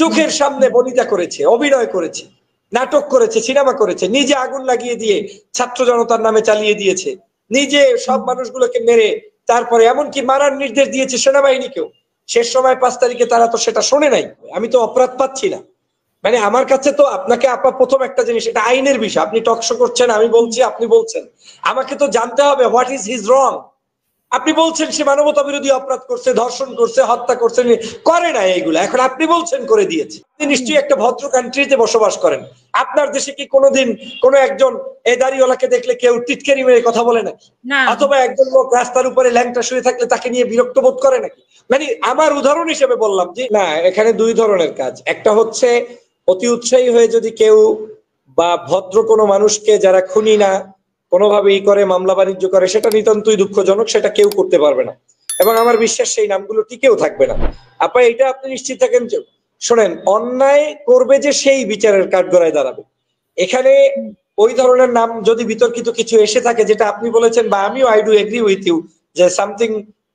চোখের সামনে বনিতা করেছে, অভিনয় করেছে, নাটক করেছে, সিনেমা করেছে, নিজে আগুন লাগিয়ে দিয়ে ছাত্র জনতার নামে চালিয়ে দিয়েছে, নিজে সব মানুষগুলোকে মেরে তারপরে এমনকি মারার নির্দেশ দিয়েছে সেনাবাহিনীকেও। শেষ সময় 5 তারিখে তারা তো সেটা শোনে নাই। আমি তো অপরাধ পাচ্ছি না। মানে আমার কাছে তো আপনাকে প্রথম একটা জিনিস, এটা আইনের বিষয়। আপনি টকশো করছেন, আমি বলছি, আপনি বলছেন, আমাকে তো জানতে হবে হোয়াট ইজ হিজ রং। আপনি বলছেন সে মানবতা বিরোধী অপরাধ করছে, ধর্ষণ করছে, হত্যা করছে, করে না এইগুলো, এখন আপনি বলছেন করে দিয়েছে। আপনি নিশ্চয়ই একটা ভদ্র কান্ট্রিতে বসবাস করেন। আপনার দেশে কি কোনোদিন কোনো একজন এই দাড়িওয়ালাকে দেখলে কেউ টিটকারি মেরে কথা বলে নাকি? অথবা একজন লোক রাস্তার উপরে ল্যাংটা শুয়ে থাকলে তাকে নিয়ে বিরক্ত বোধ করে নাকি? মানে আমার উদাহরণ হিসেবে বললাম যে না, এখানে দুই ধরনের কাজ। একটা হচ্ছে অতি উৎসাহী হয়ে যদি কেউ বা ভদ্র কোনো মানুষকে যারা খুনি না কোনোভাবে করে মামলা বাণিজ্য করে, সেটা নিতান্তই দুঃখজনক, সেটা কেউ করতে পারবে না এবং আমার বিশ্বাস সেই নামগুলো টিকেও থাকবে না। এটা আপনি নিশ্চিত থাকেন যে শোনেন, অন্যায় করবে যে সেই বিচারের কাঠগড়ায় দাঁড়াবে। এখানে ওই ধরনের নাম যদি বিতর্কিত কিছু এসে থাকে, যেটা আপনি বলেছেন বা আমিও I do agree with you, যে সামথিং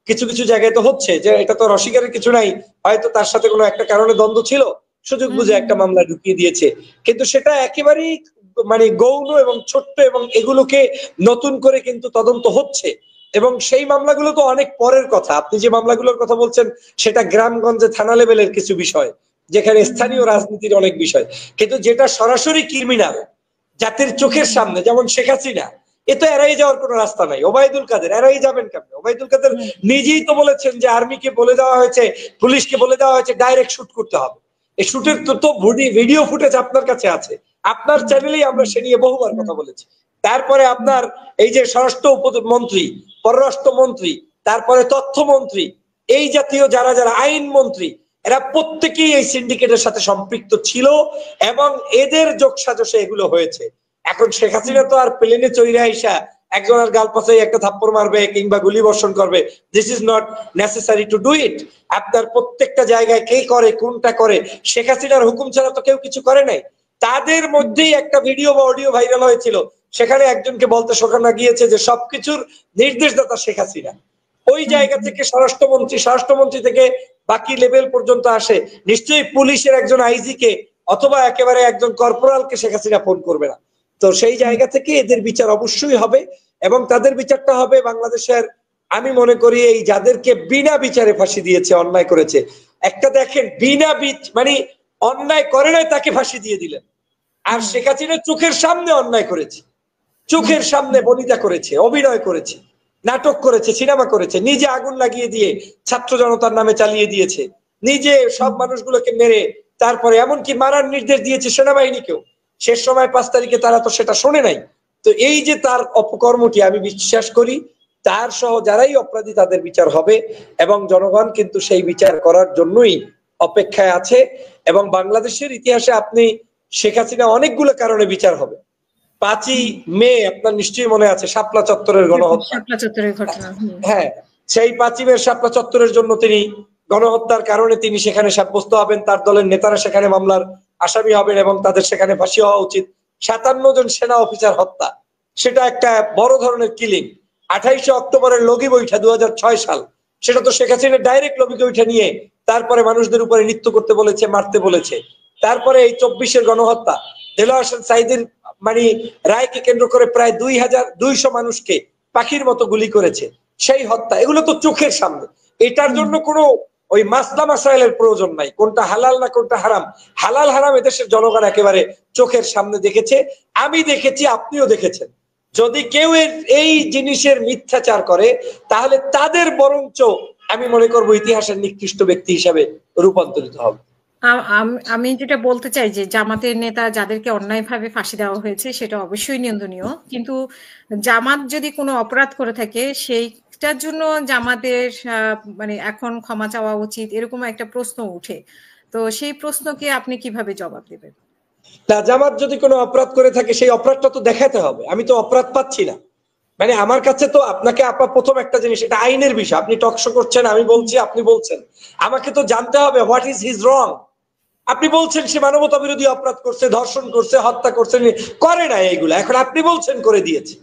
কিছু কিছু জায়গায় তো হচ্ছে, যে এটা তো অস্বীকারের কিছু নাই, হয়তো তার সাথে কোনো একটা কারণে দ্বন্দ্ব ছিল, সুযোগ বুঝে একটা মামলা ঢুকিয়ে দিয়েছে, কিন্তু সেটা একেবারেই মানে গৌণ এবং ছোট্ট, এবং এগুলোকে নতুন করে কিন্তু তদন্ত হচ্ছে। এবং সেই মামলাগুলো তো অনেক পরের কথা। আপনি যে মামলাগুলোর কথা বলছেন সেটা গ্রামগঞ্জে থানা লেভেলের কিছু বিষয়, যেখানে স্থানীয় রাজনীতির অনেক বিষয়, কিন্তু যেটা সরাসরি ক্রিমিনাল জাতির চোখের সামনে, যেমন শেখ হাসিনা, এ তো এড়াই যাওয়ার কোনো রাস্তা নাই। ওবায়দুল কাদের এড়াই যাবেন কেমন? ওবায়দুল কাদের নিজেই তো বলেছেন যে আর্মিকে বলে দেওয়া হয়েছে, পুলিশকে বলে দেওয়া হয়েছে ডাইরেক্ট শুট করতে হবে। এই শুটের তো ভিডিও ফুটেজ আপনার কাছে আছে, আপনার চ্যানেলেই আমরা সে নিয়ে বহুবার কথা বলেছি। তারপরে আপনার এই যে স্বরাষ্ট্র উপমন্ত্রী, পররাষ্ট্রমন্ত্রী, তারপরে তথ্যমন্ত্রী, এই জাতীয় যারা যারা আইনমন্ত্রী, এরা প্রত্যেকেই এই সিন্ডিকেটের সাথে সম্পৃক্ত ছিল এবং এদের যোগসাজশে এগুলো হয়েছে। এখন শেখ হাসিনা তো আর প্লেনে চড়ে আইসা একজনের গাল পাশে একটা থাপ্পড় মারবে কিংবা গুলি বর্ষণ করবে, this is not necessary to do it. আপনার প্রত্যেকটা জায়গায় কে করে, কোনটা করে, শেখ হাসিনার হুকুম ছাড়া তো কেউ কিছু করে নাই। তাদের মধ্যেই একটা ভিডিও বা অডিও ভাইরাল হয়েছিল, সেখানে একজনকে বলতে শোনা গিয়েছে যে সবকিছুর নির্দেশদাতা শেখ হাসিনা। ওই জায়গা থেকে স্বরাষ্ট্রমন্ত্রী থেকে বাকি লেভেল পর্যন্ত আসে, নিশ্চয়ই পুলিশের একজন আইজি কে অথবা একেবারে একজন কর্পোরালকে শেখ হাসিনা ফোন করবে না। তো সেই জায়গা থেকে এদের বিচার অবশ্যই হবে এবং তাদের বিচারটা হবে বাংলাদেশের, আমি মনে করি এই যাদেরকে বিনা বিচারে ফাঁসি দিয়েছে, অন্যায় করেছে, একটা দেখেন বিনা মানে অন্যায় করে নাই তাকে ফাঁসি দিয়ে দিলেন। আর শেখ হাসিনা চোখের সামনে অন্যায় করেছে, চোখের সামনে বনিতা করেছে, অভিনয় করেছে, নাটক করেছে, সিনেমা করেছে, নিজে আগুন লাগিয়ে দিয়ে ছাত্র জনতার নামে চালিয়ে দিয়েছে, নিজে সব মানুষগুলোকে মেরে তারপরে এমনকি মারার নির্দেশ দিয়েছে সেনাবাহিনীকেও। শেষ সময় 5 তারিখে তারা তো সেটা শোনে নাই। তো এই যে তার অপকর্মটি, আমি বিশ্বাস করি তার সহ যারাই অপরাধী তাদের বিচার হবে এবং জনগণ কিন্তু সেই বিচার করার জন্যই অপেক্ষায় আছে। এবং বাংলাদেশের ইতিহাসে আপনি শেখ হাসিনা অনেকগুলো কারণে বিচার হবে। 5ই মে আপনার নিশ্চয়ই মনে আছে শাপলা চত্বরের গণহত্যা। হ্যাঁ, সেই 5ই মে শাপলা চত্বরের জন্য তিনি গণহত্যার কারণে তিনি সেখানে সাব্যস্ত হবেন, তার দলের নেতারা সেখানে মামলার আসামি হবেন এবং তাদের সেখানে ফাঁসি হওয়া উচিত। 57 জন সেনা অফিসার হত্যা, সেটা একটা বড় ধরনের কিলিং। 28 অক্টোবরের লগি বৈঠা 2006 সাল, সেটা তো শেখ হাসিনা ডাইরেক্ট লগি বৈঠা নিয়ে তারপরে মানুষদের উপরে নৃত্য করতে বলেছে, মারতে বলেছে। তারপরে এই 24-এর গণহত্যা, দেলোয়ার হোসেন সাঈদীর মানে রায়কে কেন্দ্র করে প্রায় 2200 মানুষকে পাখির মতো গুলি করেছে, সেই হত্যা, এগুলো তো চোখের সামনে। এটার জন্য কোনো ওই মাসলা মাসাইলের প্রয়োজন নাই, কোনটা হালাল না কোনটা হারাম। হালাল হারাম এদেশের জনগণ একেবারে চোখের সামনে দেখেছে, আমি দেখেছি, আপনিও দেখেছেন। যদি কেউ এই জিনিসের মিথ্যাচার করে তাহলে তাদের বরঞ্চ আমি মনে করবো ইতিহাসের নিকৃষ্ট ব্যক্তি হিসাবে রূপান্তরিত হবে। আমি যেটা বলতে চাই যে জামাতের নেতা যাদেরকে অন্যায়ভাবে ফাঁসি দেওয়া হয়েছে সেটা অবশ্যই নিন্দনীয়, কিন্তু জামাত যদি কোনো অপরাধ করে থাকে সেইটার জন্য জামাতের মানে এখন ক্ষমা চাওয়া উচিত, এরকম একটা প্রশ্ন উঠে। তো সেই প্রশ্নকে আপনি কিভাবে জবাব দেবেন? না, জামাত যদি কোনো অপরাধ করে থাকে সেই অপরাধটা তো দেখাতে হবে। আমি তো অপরাধ পাচ্ছি না। মানে আমার কাছে তো আপনাকে প্রথম একটা জিনিস, এটা আইনের বিষয়। আপনি টকশো করছেন, আমি বলছি, আপনি বলছেন, আমাকে তো জানতে হবে হোয়াট ইজ হিজ রং। আপনি বলছেন সে মানবতা বিরোধী অপরাধ করছে, ধর্ষণ করছে, হত্যা করছে, করে না এইগুলো, এখন আপনি বলছেন করে দিয়েছে,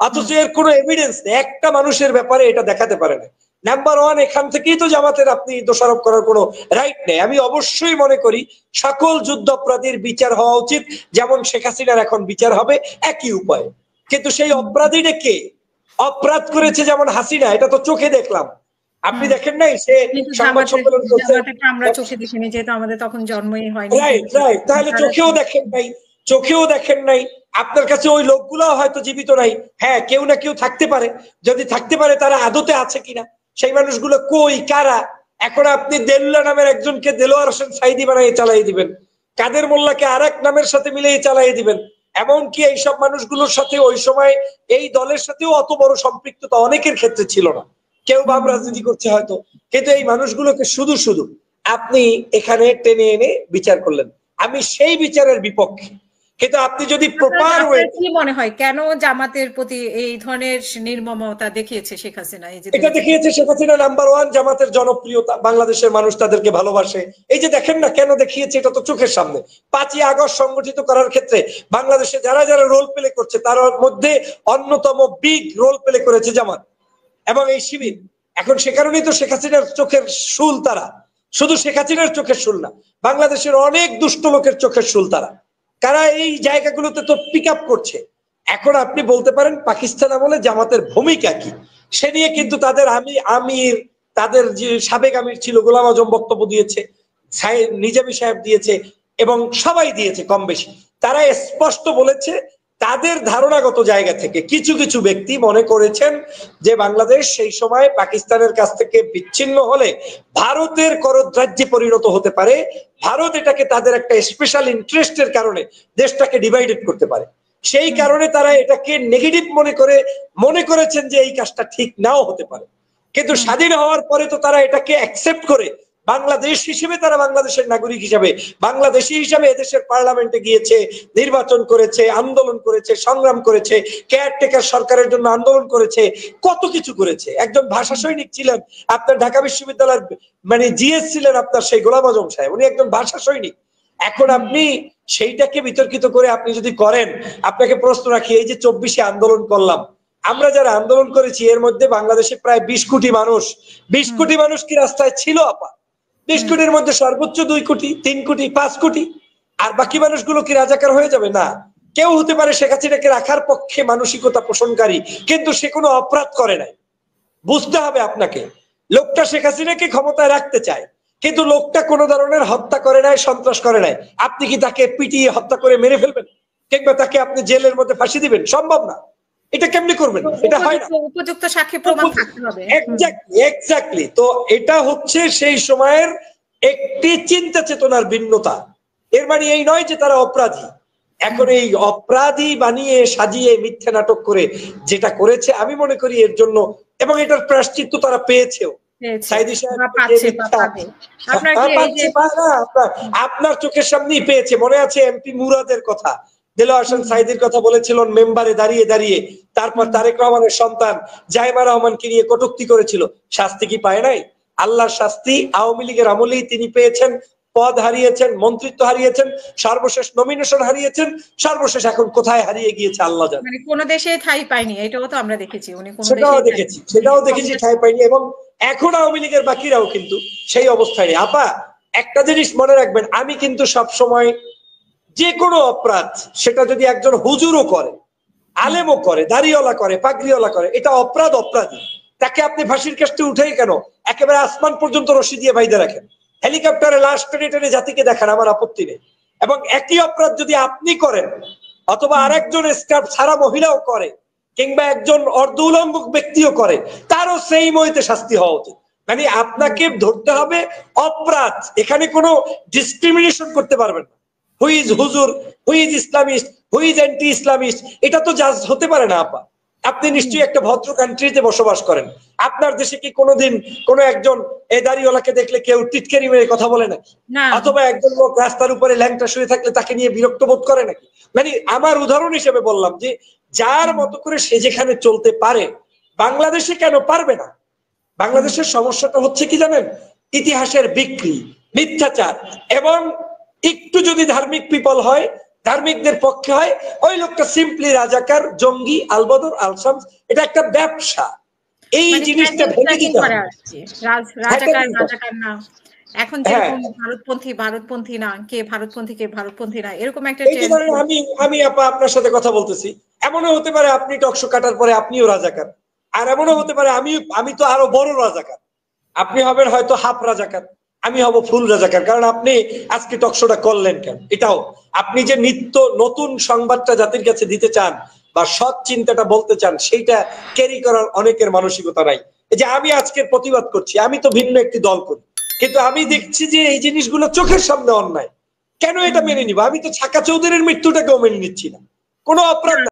অথচ এর কোনো এভিডেন্স নেই, একটা মানুষের ব্যাপারে এটা দেখাতে পারে না। নাম্বার ওয়ান, এখান থেকেই তো জামাতের আপনি দোষারোপ করার কোনো রাইট নেই। আমি অবশ্যই মনে করি সকল যুদ্ধ অপরাধীর বিচার হওয়া উচিত, যেমন শেখ হাসিনার এখন বিচার হবে একই উপায়ে। কিন্তু সেই অপরাধীটা কে? অপরাধ করেছে যেমন হাসিনা, এটা তো চোখে দেখলাম। আপনি দেখেন নাই সে সংবাদ সম্মেলন করছে? আমরা চোখে দেখিনি, যেহেতু আমাদের তখন জন্মই হয়নি। রাইট রাইট, তাহলে চোখেও দেখেন নাই, চোখেও দেখেন নাই। আপনার কাছে ওই লোকগুলো হয়তো জীবিত নাই। হ্যাঁ, কেউ না কেউ থাকতে পারে, যদি থাকতে পারে তারা আদতে আছে কিনা, সেই মানুষগুলো কই, কারা? এখন আপনি দেলুল্লাহ নামের একজনকে দেলোয়ার হোসেন সাইদি বানিয়ে চালাই দিবেন, কাদের মোল্লাকে আর এক নামের সাথে মিলিয়ে চালাই দিবেন। এমনকি এইসব মানুষগুলোর সাথে ওই সময় এই দলের সাথেও অত বড় সম্পৃক্ততা অনেকের ক্ষেত্রে ছিল না, কেউ বাম রাজনীতি করছে হয়তো, কিন্তু এই মানুষগুলোকে শুধু শুধু আপনি এখানে টেনে এনে বিচার করলেন। আমি সেই বিচারের বিপক্ষে, কিন্তু আপনি যদি প্রপার ওয়ে। কি মনে হয় কেন জামাতের প্রতি এই ধরনের নির্মমতা দেখিয়েছে শেখ হাসিনা? এটা দেখিয়েছে শেখ হাসিনা নাম্বার ওয়ান, জামাতের জনপ্রিয়তা, বাংলাদেশের মানুষ তাদেরকে ভালোবাসে। এই যে দেখেন না কেন দেখিয়েছে, এটা তো চোখের সামনে। 5ই আগস্ট সংগঠিত করার ক্ষেত্রে বাংলাদেশে যারা যারা রোল প্লে করছে তার মধ্যে অন্যতম বিগ রোল প্লে করেছে জামাত এবং এই শিবির। এখন সে কারণেই তো শেখ হাসিনার চোখের শুল তারা, শুধু শেখ হাসিনার চোখের শুল না, বাংলাদেশের অনেক দুষ্ট লোকের চোখের শুল তারা, কারা এই জায়গাগুলোতে তো পিক আপ করছে। এখন আপনি বলতে পারেন পাকিস্তান আমলে জামাতের ভূমিকা কি, সে নিয়ে কিন্তু তাদের আমির, তাদের যে সাবেক আমির ছিল গোলাম আজম বক্তব্য দিয়েছে, নিজামী সাহেব দিয়েছে এবং সবাই দিয়েছে কম বেশি। তারা স্পষ্ট বলেছে তাদের ধারণাগত জায়গা থেকে কিছু কিছু ব্যক্তি মনে করেছেন যে বাংলাদেশ সেই সময় পাকিস্তানের কাছ থেকে বিচ্ছিন্ন হলে ভারতের করদ্রাজ্যে পরিণত হতে পারে, ভারত এটাকে তাদের একটা স্পেশাল ইন্টারেস্টের কারণে দেশটাকে ডিভাইডেড করতে পারে। সেই কারণে তারা এটাকে নেগেটিভ মনে করেছেন যে এই কাজটা ঠিক নাও হতে পারে। কিন্তু স্বাধীন হওয়ার পরে তো তারা এটাকে অ্যাকসেপ্ট করে বাংলাদেশ হিসেবে, তারা বাংলাদেশের নাগরিক হিসাবে, বাংলাদেশি হিসাবে এদেশের পার্লামেন্টে গিয়েছে, নির্বাচন করেছে, আন্দোলন করেছে, সংগ্রাম করেছে, কেয়ারটেকার সরকারের জন্য আন্দোলন করেছে, কত কিছু করেছে। একজন ভাষা সৈনিক ছিলেন আপনার ঢাকা বিশ্ববিদ্যালয়ের, মানে জিএস ছিলেন আপনার সেই গোলাম আজম সাহেব, উনি একজন ভাষা সৈনিক। এখন আপনি সেইটাকে বিতর্কিত করে আপনি যদি করেন, আপনাকে প্রশ্ন রাখি, এই যে 24-এ আন্দোলন করলাম, আমরা যারা আন্দোলন করেছি এর মধ্যে বাংলাদেশে প্রায় 20 কোটি মানুষ, 20 কোটি মানুষ কি রাস্তায় ছিল আপা? 20 কোটির মধ্যে সর্বোচ্চ 2 কোটি, 3 কোটি, 5 কোটি, আর বাকি মানুষগুলো কি রাজাকার হয়ে যাবে? না, কেউ হতে পারে শেখ হাসিনাকে রাখার পক্ষে মানসিকতা পোষণকারী, কিন্তু সে কোনো অপরাধ করে নাই। বুঝতে হবে আপনাকে, লোকটা শেখ হাসিনাকে ক্ষমতায় রাখতে চায়, কিন্তু লোকটা কোনো ধরনের হত্যা করে নাই, সন্ত্রাস করে নাই। আপনি কি তাকে পিটিয়ে হত্যা করে মেরে ফেলবেন, কিংবা তাকে আপনি জেলের মধ্যে ফাঁসি দিবেন? সম্ভব না। এটা কেমনি করবেন? এটা হয় না। উপযুক্ত সাক্ষী প্রমাণ থাকতে হবে। এক্স্যাক্টলি। তো এটা হচ্ছে সেই সময়ের একটি চিন্তা চেতনার ভিন্নতা। এর মানে এই নয় যে তারা অপরাধী। এখন এই অপরাধী বানিয়ে সাজিয়ে মিথ্যা নাটক করে যেটা করেছে, আমি মনে করি এর জন্য, এবং এটার প্রায়শ্চিত্ত তারা পেয়েছেও। আপনার চোখের সামনেই পেয়েছে। মনে আছে এমপি মুরাদের কথা, দেলোয়ার হোসেন সাইদির কথা বলেছিলেন মেম্বারে দাঁড়িয়ে দাঁড়িয়ে, তারপর তারেক রহমানের সন্তান জাইমা রহমানকে নিয়ে কটূক্তি করেছিল। শাস্তি কি পায় নাই? আল্লাহর শাস্তি আওয়ামী লীগের আমলেই তিনি পেয়েছেন। পদ হারিয়েছেন, মন্ত্রিত্ব হারিয়েছেন, সর্বশেষ নমিনেশন হারিয়েছেন, সর্বশেষ এখন কোথায় হারিয়ে গিয়েছে আল্লাহ জানে। মানে কোন দেশে ঠাঁই পায়নি, এটাও তো আমরা দেখেছি। উনি কোন সেটাও দেখেছি ঠাঁই পায়নি, এবং এখন আওয়ামী লীগের বাকিরাও কিন্তু সেই অবস্থায়। আপা একটা জিনিস মনে রাখবেন, আমি কিন্তু সব সময় যে কোনো অপরাধ, সেটা যদি একজন হুজুরও করে, আলেমও করে, দাড়িওয়ালা করে, পাগড়িওয়ালা করে, এটা অপরাধী। তাকে আপনি ফাঁসির কাস্টে উঠেই কেন একেবারে আসমান পর্যন্ত রশি দিয়ে বাইধে রাখেন, হেলিকপ্টারে লাশ টেনে টেনে জাতিকে দেখান, আমার আপত্তি নেই। এবং একই অপরাধ যদি আপনি করেন, অথবা আরেকজন স্কার্ফ ছাড়া মহিলাও করে, কিংবা একজন অর্ধ উলঙ্গ ব্যক্তিও করে, তারও সেই মইতে শাস্তি হওয়া উচিত। মানে আপনাকে ধরতে হবে অপরাধ, এখানে কোনো ডিসক্রিমিনেশন করতে পারবেন না। হু ইজ হুজুর, who is Islamist, who is anti Islamist, এটা তো জাজ হতে পারে না আপা। আপনি নিশ্চয়ই একটা ভদ্র কান্ট্রিতে বসবাস করেন। আপনার দেশে কি কোনোদিন কোন একজন এই দাড়িওয়ালাকে দেখলে কেউ টিটকারি মেরে কথা বলে নাকি? অথবা একজন লোক রাস্তার উপরে ল্যাংটা শুয়ে থাকলে তাকে নিয়ে বিরক্ত বোধ করে নাকি? মানে আমার উদাহরণ হিসেবে বললাম যে যার মতো করে সে যেখানে চলতে পারে, বাংলাদেশে কেন পারবে না? বাংলাদেশের সমস্যাটা হচ্ছে কি জানেন? ইতিহাসের বিক্রি, মিথ্যাচার, এবং একটু যদি ধার্মিক পিপল হয়, ধার্মিকদের পক্ষে হয়, ওই লোকটা সিম্পলি রাজাকার, জঙ্গি, আলবদর, আলসামস। এটা একটা ব্যবসা। এই মানে জিনিসটা ট্র্যাকিং ভেঙে ট্র্যাকিং দিতে করে হবে। আর কি। রাজাকার হ্যাঁ, রাজাকার না। এখন হ্যাঁ, যেরকম ভারতপন্থী না, কে ভারতপন্থী না, এরকম একটা এই যে ট্রেন্ড। ধরেন আমি আমি আপা আপনার সাথে কথা বলতেছি, এমনও হতে পারে আপনি টকশো কাটার পরে আপনিও রাজাকার, আর এমনও হতে পারে আমি তো আরো বড় রাজাকার। আপনি হবেন হয়তো হাফ রাজাকার, আমি হব ফুল রাজাকার। কারণ আপনি আজকে টকশোটা করলেন কেন? এটাও আপনি যে নিত্য নতুন সংবাদটা জাতির কাছে দিতে চান বা সৎ চিন্তাটা বলতে চান, সেইটা ক্যারি করার অনেকের মানসিকতা নাই। এই যে আমি আজকের প্রতিবাদ করছি, আমি তো ভিন্ন একটি দল করি, কিন্তু আমি দেখছি যে এই জিনিসগুলো চোখের সামনে অন্যায়। কেন এটা মেনে নিব? আমি তো ছাকা চৌধুরীর মৃত্যুটাকেও মেনে নিচ্ছি না, কোনো অপরাধ